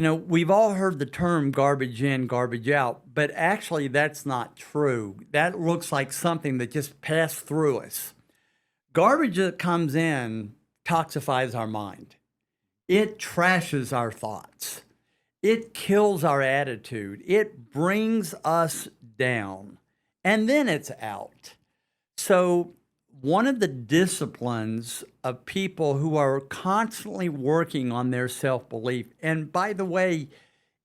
We've all heard the term garbage in, garbage out, but actually that's not true. That looks like something that just passed through us. Garbage that comes in toxifies our mind. It trashes our thoughts. It kills our attitude. It brings us down. And then it's out. So, one of the disciplines of people who are constantly working on their self-belief, and by the way,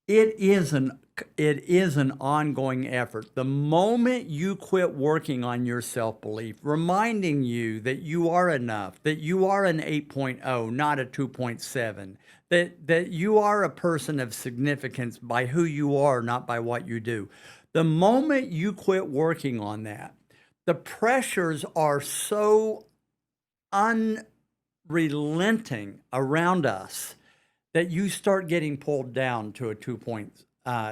it is an it is an ongoing effort. The moment you quit working on your self-belief, reminding you that you are enough, that you are an 8.0, not a 2.7, that you are a person of significance by who you are, not by what you do. The moment you quit working on that, the pressures are so unrelenting around us that you start getting pulled down to a 2 point, to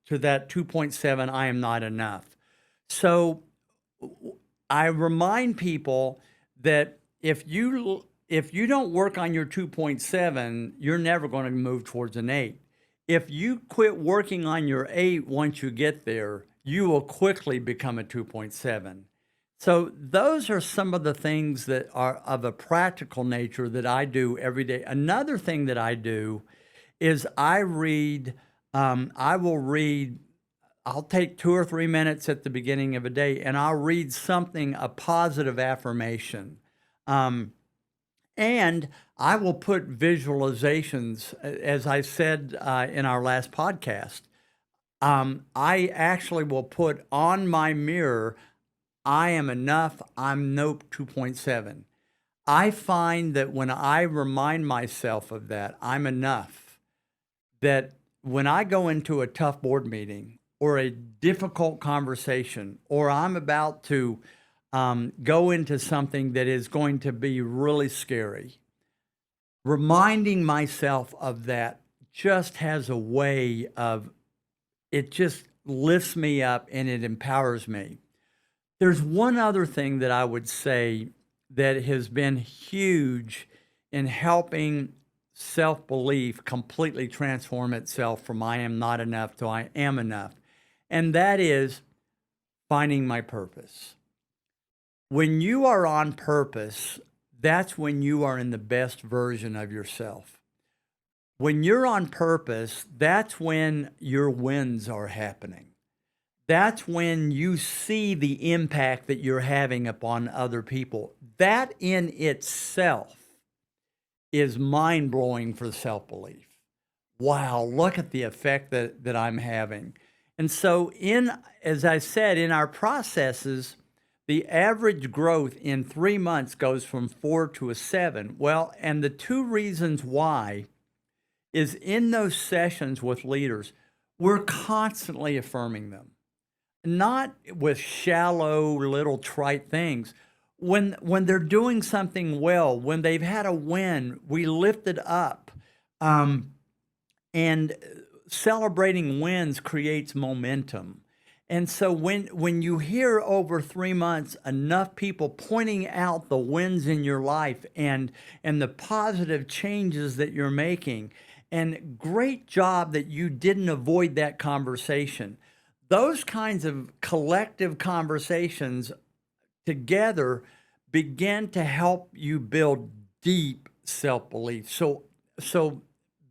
that 2.7, I am not enough. So I remind people that if you don't work on your 2.7, you're never going to move towards an 8. If you quit working on your 8 once you get there, you will quickly become a 2.7. So those are some of the things that are of a practical nature that I do every day. Another thing that I do is I will read, I'll take 2 or 3 minutes at the beginning of a day and I'll read something, a positive affirmation. And I will put visualizations, as I said in our last podcast. I actually will put on my mirror, I am enough, I'm no 2.7. I find that when I remind myself of that, I'm enough, that when I go into a tough board meeting or a difficult conversation, or I'm about to go into something that is going to be really scary, reminding myself of that just has a way of, it just lifts me up and it empowers me. There's one other thing that I would say that has been huge in helping self-belief completely transform itself from I am not enough to I am enough. And that is finding my purpose. When you are on purpose, that's when you are in the best version of yourself. When you're on purpose, that's when your wins are happening. That's when you see the impact that you're having upon other people. That in itself is mind-blowing for self-belief. Wow, look at the effect that I'm having. And so as I said, in our processes, the average growth in 3 months goes from 4 to a 7. Well, and the two reasons why is in those sessions with leaders, we're constantly affirming them, not with shallow little trite things. When they're doing something well, when they've had a win, we lift it up. And celebrating wins creates momentum. And so when you hear over 3 months enough people pointing out the wins in your life and the positive changes that you're making, and great job that you didn't avoid that conversation, those kinds of collective conversations together begin to help you build deep self-belief. So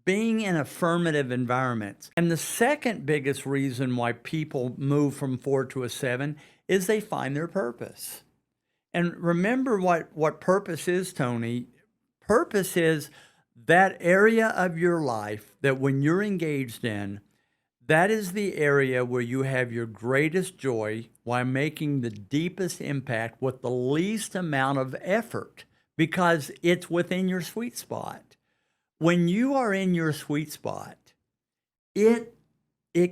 being in affirmative environments. And the second biggest reason why people move from 4 to a 7 is they find their purpose. And remember what purpose is, Tony. Purpose is that area of your life that when you're engaged in, that is the area where you have your greatest joy while making the deepest impact with the least amount of effort, because it's within your sweet spot. When you are in your sweet spot, it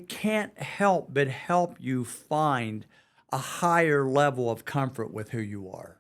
can't help but help you find a higher level of comfort with who you are.